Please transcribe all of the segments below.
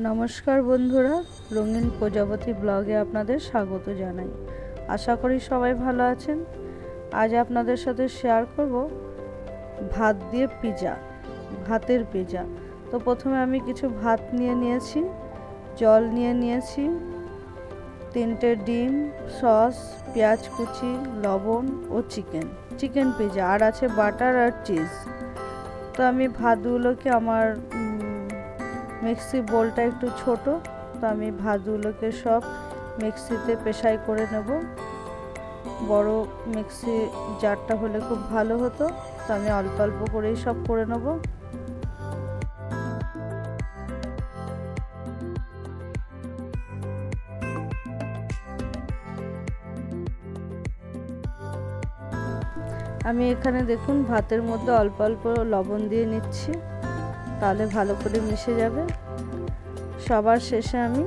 নমস্কার বন্ধুরা, রঙিন প্রজাপতি ব্লগে আপনাদের স্বাগত জানাই। আশা করি সবাই ভালো আছেন। আজ আপনাদের সাথে শেয়ার করব ভাত দিয়ে পিৎজা, ভাতের পিৎজা। তো প্রথমে আমি কিছু ভাত নিয়েছি, জল নিয়েছি, 3টে ডিম, সস, পেঁয়াজ কুচি, লবণ ও চিকেন পিৎজা, আর আছে বাটার আর চিজ। তো আমি ভাতগুলোকে আমার মিক্সি বোলটা একটু ছোট, তো আমি ভাতগুলোকে সব মিক্সিতে পেশাই করে নেব। বড় মিক্সি জারটা হলে খুব ভালো হতো, তো আমি অল্প অল্প করেই সব করে নেব। আমি এখানে দেখুন ভাতের মধ্যে অল্প অল্প লবণ দিয়ে নিচ্ছি, তাহলে ভালো করে মিশে যাবে। সবার শেষে আমি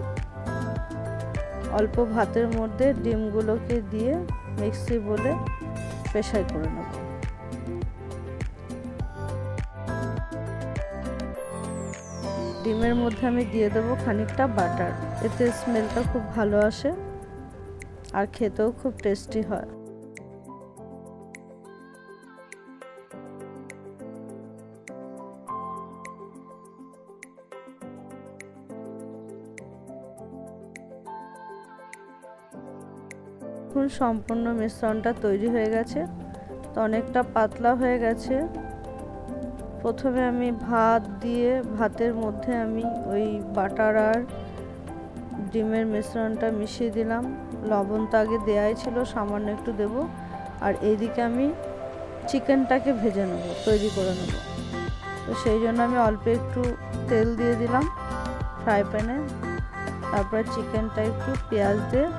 অল্প ভাতের মধ্যে ডিমগুলোকে দিয়ে মিক্সি বলে পেশাই করে নেব। ডিমের মধ্যে আমি দিয়ে দেবো খানিকটা বাটার, এতে স্মেলটা খুব ভালো আসে আর খেতেও খুব টেস্টি হয়। এখন সম্পূর্ণ মিশ্রণটা তৈরি হয়ে গেছে, তো অনেকটা পাতলা হয়ে গেছে। প্রথমে আমি ভাত দিয়ে ভাতের মধ্যে আমি ওই বাটার আর ডিমের মিশ্রণটা মিশিয়ে দিলাম। লবণ তো আগে দেওয়াই ছিল, সামান্য একটু দেব। আর এইদিকে আমি চিকেনটাকে ভেজে নেব, তৈরি করে নেব। তো সেই জন্য আমি অল্প একটু তেল দিয়ে দিলাম ফ্রাই প্যানে। তারপরে চিকেনটা একটু পেঁয়াজ দিয়ে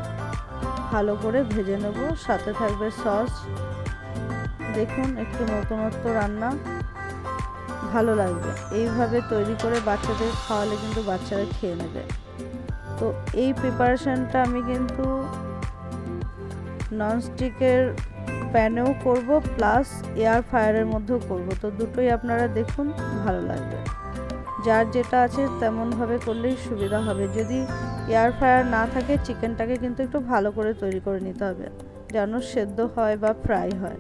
ভালো করে ভেজে নেব, সাথে থাকবে সস। দেখুন একটু নতুনত্ব রান্না, ভালো লাগবে। এইভাবে তৈরি করে বাচ্চাদের খাওয়ালে কিন্তু বাচ্চারা খেয়ে নেবে। তো এই প্রিপারেশনটা আমি কিন্তু ননস্টিকের প্যানেও করব, প্লাস এয়ার ফ্রায়ারের মধ্যেও করব। তো দুটোই আপনারা দেখুন, ভালো লাগবে। যার যেটা আছে তেমনভাবে করলেই সুবিধা হবে। যদি এয়ার ফ্রায়ার না থাকে, চিকেনটাকে কিন্তু একটু ভালো করে তৈরি করে নিতে হবে, যেন সেদ্ধ হয় বা ফ্রাই হয়।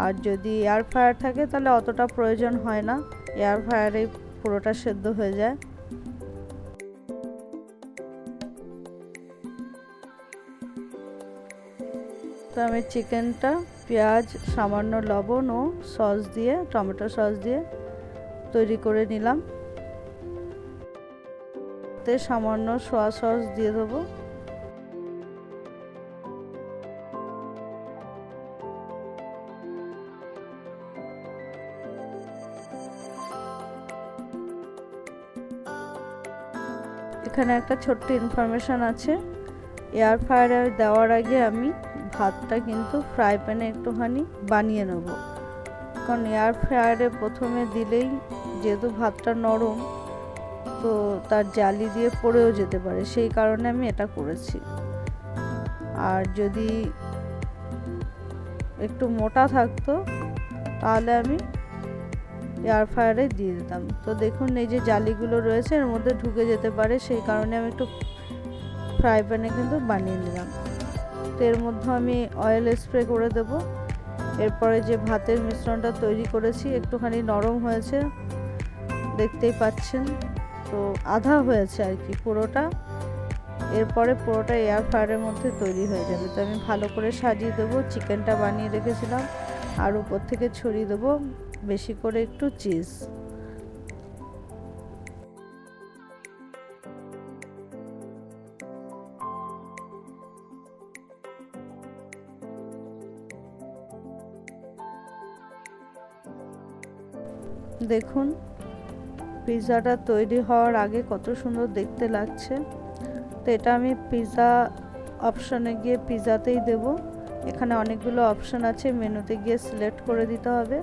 আর যদি এয়ার ফ্রায়ার থাকে তাহলে অতটা প্রয়োজন হয় না, এয়ার ফ্রায়ারে পুরোটা সেদ্ধ হয়ে যায়। তো আমি চিকেনটা পেঁয়াজ, সামান্য লবণ ও সস দিয়ে, টমেটো সস দিয়ে তৈরি করে নিলাম। তে সামান্য সোয়া সস দিয়ে দেবো। এখানে একটা ছোট্ট ইনফরমেশন আছে, এয়ার ফ্রায়ারে দেওয়ার আগে আমি ভাতটা কিন্তু ফ্রাই প্যানে একটুখানি বানিয়ে নেব। কারণ এয়ার ফ্রায়ারে প্রথমে দিলেই যেহেতু ভাতটা নরম, তো তার জালি দিয়ে পড়েও যেতে পারে, সেই কারণে আমি এটা করেছি। আর যদি একটু মোটা থাকতো তাহলে আমি এয়ার ফ্রায়ারে দিয়ে দিতাম। তো দেখুন এই যে জালিগুলো রয়েছে এর মধ্যে ঢুকে যেতে পারে, সেই কারণে আমি একটু ফ্রাই প্যানে কিন্তু বানিয়ে নিলাম। তো এর মধ্যে আমি অয়েল স্প্রে করে দেব। এরপরে যে ভাতের মিশ্রণটা তৈরি করেছি একটুখানি নরম হয়েছে, দেখতেই পাচ্ছেন। তো আধা হয়েছে আর কি পুরোটা। এরপরে পুরোটা এয়ার ফ্রায়ারের মধ্যে তৈরি হয়ে যাবে। তো আমি ভালো করে সাজিয়ে দেবো, চিকেনটা বানিয়ে রেখেছিলাম, আর উপর থেকে ছড়িয়ে দেবো বেশি করে একটু চিজ। দেখুন পিৎজাটা তৈরি হওয়ার আগে কত সুন্দর দেখতে লাগছে। তো এটা আমি পিৎজা অপশানে গিয়ে পিৎজাতেই দেব। এখানে অনেকগুলো অপশান আছে, মেনুতে গিয়ে সিলেক্ট করে দিতে হবে।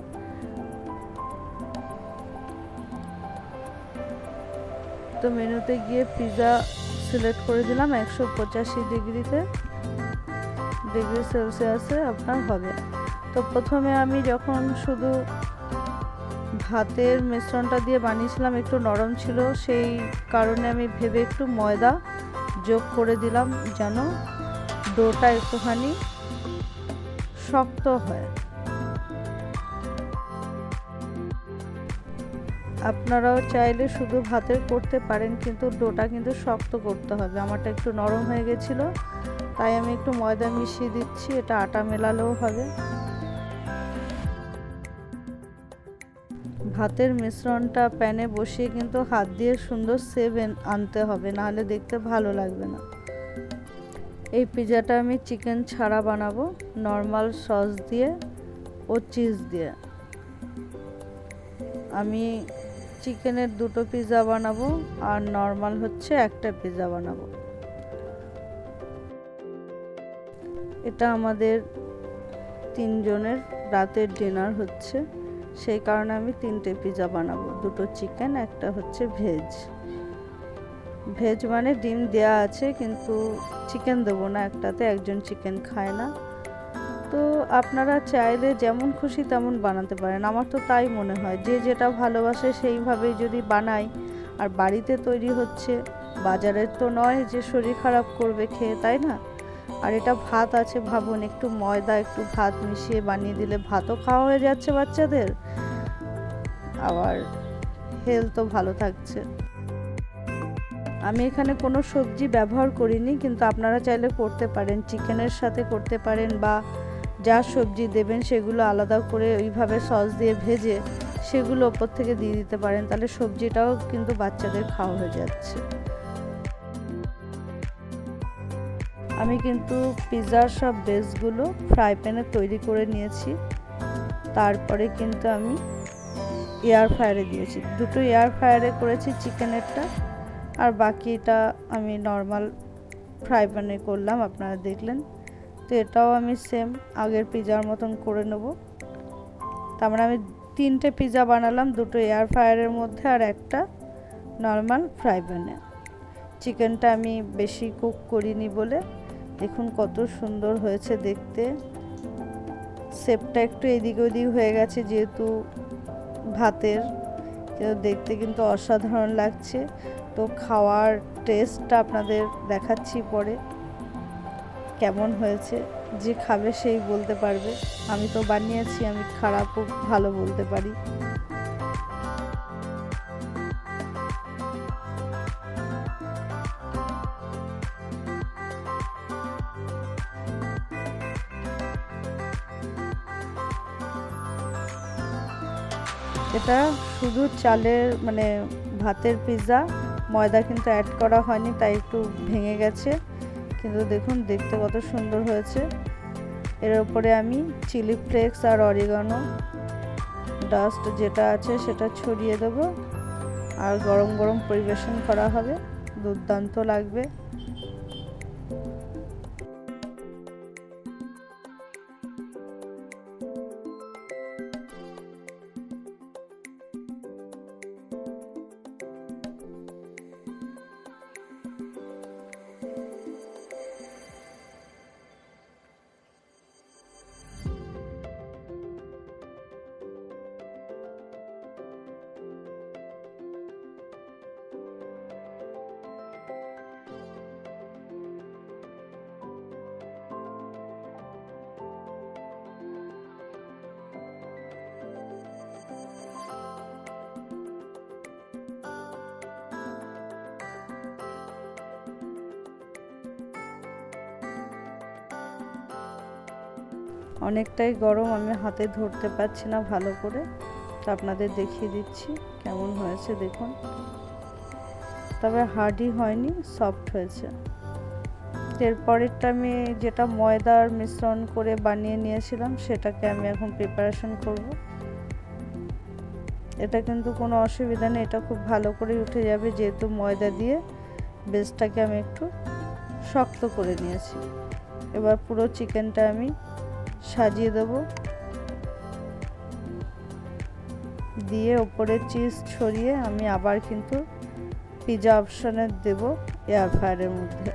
তো মেনুতে গিয়ে পিৎজা সিলেক্ট করে দিলাম। 185 ডিগ্রি সেলসিয়াসে আপনার হবে। তো প্রথমে আমি যখন শুধু ভাতের মিশ্রণটা দিয়ে বানিয়েছিলাম একটু নরম ছিল, সেই কারণে আমি ভেবে একটু ময়দা যোগ করে দিলাম যেন ডোটা একটুখানি শক্ত হয়। আপনারাও চাইলে শুধু ভাতের করতে পারেন, কিন্তু ডোটা কিন্তু শক্ত করতে হবে। আমারটা একটু নরম হয়ে গেছিলো, তাই আমি একটু ময়দা মিশিয়ে দিচ্ছি। এটা আটা মেলালেও হবে। ভাতের মিশ্রণটা প্যানে বসিয়ে কিন্তু হাত দিয়ে সুন্দর শেপ আনতে হবে, নাহলে দেখতে ভালো লাগবে না। এই পিৎজাটা আমি চিকেন ছাড়া বানাবো, নর্মাল সস দিয়ে ও চিজ দিয়ে। আমি চিকেনের 2টো পিৎজা বানাবো আর নর্মাল হচ্ছে একটা পিৎজা বানাবো। এটা আমাদের 3 জনের রাতের ডিনার হচ্ছে, সেই কারণে আমি 3টে পিৎজা বানাবো। 2টো চিকেন, একটা হচ্ছে ভেজ। ভেজ মানে ডিম দেয়া আছে, কিন্তু চিকেন দেবো না একটাতে, একজন চিকেন খায় না। তো আপনারা চাইলে যেমন খুশি তেমন বানাতে পারেন। আমার তো তাই মনে হয়, যে যেটা ভালোবাসে সেইভাবেই যদি বানাই। আর বাড়িতে তৈরি হচ্ছে, বাজারের তো নয় যে শরীর খারাপ করবে খেয়ে, তাই না? আর এটা ভাত আছে, ভাবুন একটু ময়দা একটু ভাত মিশিয়ে বানিয়ে দিলে ভাতও খাওয়া হয়ে যাচ্ছে বাচ্চাদের, আবার হেলথও ভালো থাকছে। আমি এখানে কোনো সবজি ব্যবহার করিনি, কিন্তু আপনারা চাইলে করতে পারেন। চিকেনের সাথে করতে পারেন, বা যা সবজি দেবেন সেগুলো আলাদা করে ওইভাবে সস দিয়ে ভেজে সেগুলো ওপর থেকে দিয়ে দিতে পারেন, তাহলে সবজিটাও কিন্তু বাচ্চাদের খাওয়া হয়ে যাচ্ছে। আমি কিন্তু পিৎজার সব বেসগুলো ফ্রাই প্যানে তৈরি করে নিয়েছি, তারপরে কিন্তু আমি এয়ার ফ্রায়ারে দিয়েছি। 2টো এয়ার ফ্রায়ারে করেছি চিকেনেরটা, আর বাকিটা আমি নর্মাল ফ্রাই প্যানে করলাম, আপনারা দেখলেন। তো এটাও আমি সেম আগের পিৎজার মতন করে নেব। তার মানে আমি 3টে পিৎজা বানালাম, 2টো এয়ার ফ্রায়ারের মধ্যে আর একটা নর্মাল ফ্রাই প্যানে। চিকেনটা আমি বেশি কুক করিনি বলে দেখুন কত সুন্দর হয়েছে দেখতে। শেপটা একটু এদিক ওদিক হয়ে গেছে যেহেতু ভাতের, দেখতে কিন্তু অসাধারণ লাগছে। তো খাওয়ার টেস্টটা আপনাদের দেখাচ্ছি পরে কেমন হয়েছে। যে খাবে সেই বলতে পারবে। আমি তো বানিয়েছি, আমি খারাপও ভালো বলতে পারি। এটা শুধু চালের মানে ভাতের পিৎজা, ময়দা কিন্তু অ্যাড করা হয়নি, তাই একটু ভেঙে গেছে, কিন্তু দেখুন দেখতে কত সুন্দর হয়েছে। এর উপরে আমি চিলি ফ্লেক্স আর অরিগানো ডাস্ট যেটা আছে সেটা ছড়িয়ে দেবো, আর গরম গরম পরিবেশন করা হবে, দুর্দান্ত লাগবে। অনেকটাই গরম, আমি হাতে ধরতে পারছি না ভালো করে, তো আপনাদের দেখিয়ে দিচ্ছি কেমন হয়েছে দেখুন। তবে হার্ডই হয়নি, সফট হয়েছে। এরপরেরটা আমি যেটা ময়দার মিশ্রণ করে বানিয়ে নিয়েছিলাম সেটাকে আমি এখন প্রিপারেশন করব। এটা কিন্তু কোনো অসুবিধা নেই, এটা খুব ভালো করে উঠে যাবে, যেহেতু ময়দা দিয়ে বেসটাকে আমি একটু শক্ত করে নিয়েছি। এবার পুরো চিকেনটা আমি সাজিয়ে দেব, দিয়ে ওপরে চিজ ছড়িয়ে আমি আবার কিন্তু পিৎজা অপশনে দেব এয়ার ফ্রায়ারের মধ্যে।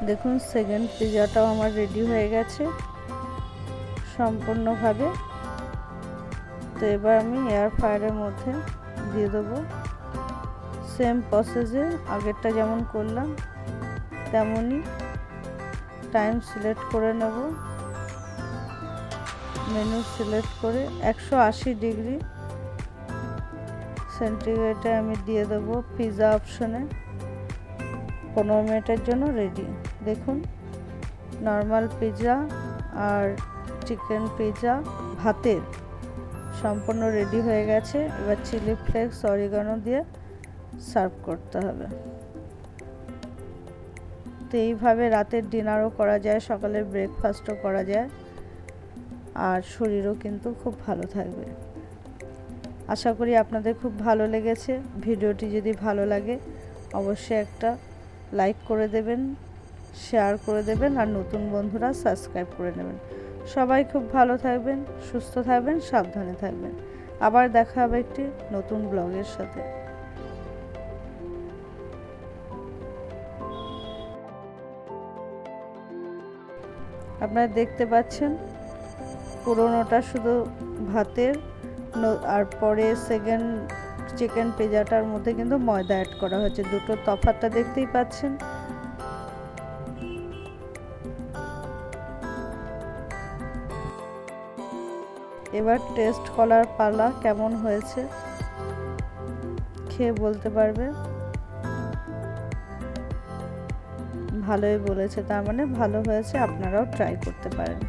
দেখুন সেকেন্ড পিৎজাটাও আমার রেডি হয়ে গেছে সম্পূর্ণভাবে। তো এবার আমি এয়ার ফ্রায়ারের মধ্যে দিয়ে দেবো। সেম প্রসেসে আগেরটা যেমন করলাম তেমনই টাইম সিলেক্ট করে নেব। মেনু সিলেক্ট করে 180 ডিগ্রি সেন্টিগ্রেডে আমি দিয়ে দেবো পিৎজা অপশনে। 15 মিনিটের জন্য রেডি। দেখুন নর্মাল পিৎজা আর চিকেন পিৎজা ভাতের সম্পূর্ণ রেডি হয়ে গেছে। এবার চিলি ফ্লেক্স অরিগানো দিয়ে সার্ভ করতে হবে। তো এইভাবে রাতের ডিনারও করা যায়, সকালের ব্রেকফাস্টও করা যায়, আর শরীরও কিন্তু খুব ভালো থাকবে। আশা করি আপনাদের খুব ভালো লেগেছে। ভিডিওটি যদি ভালো লাগে অবশ্যই একটা লাইক করে দেবেন, শেয়ার করে দেবেন, আর নতুন বন্ধুরা সাবস্ক্রাইব করে নেবেন। সবাই খুব ভালো থাকবেন, সুস্থ থাকবেন, সাবধানে থাকবেন। আবার দেখা হবে একটি নতুন ব্লগের সাথে। আপনারা দেখতে পাচ্ছেন পুরোনোটা শুধু ভাতের, আর পরে সেকেন্ড চিকেন পিৎজাটার মধ্যে কিন্তু ময়দা অ্যাড করা হয়েছে। দুটো তফাৎটা দেখতেই পাচ্ছেন। এবার টেস্ট করার পালা, কেমন হয়েছে খেয়ে বলতে পারবে। ভালোই বলেছে, তার মানে ভালো হয়েছে। আপনারাও ট্রাই করতে পারেন।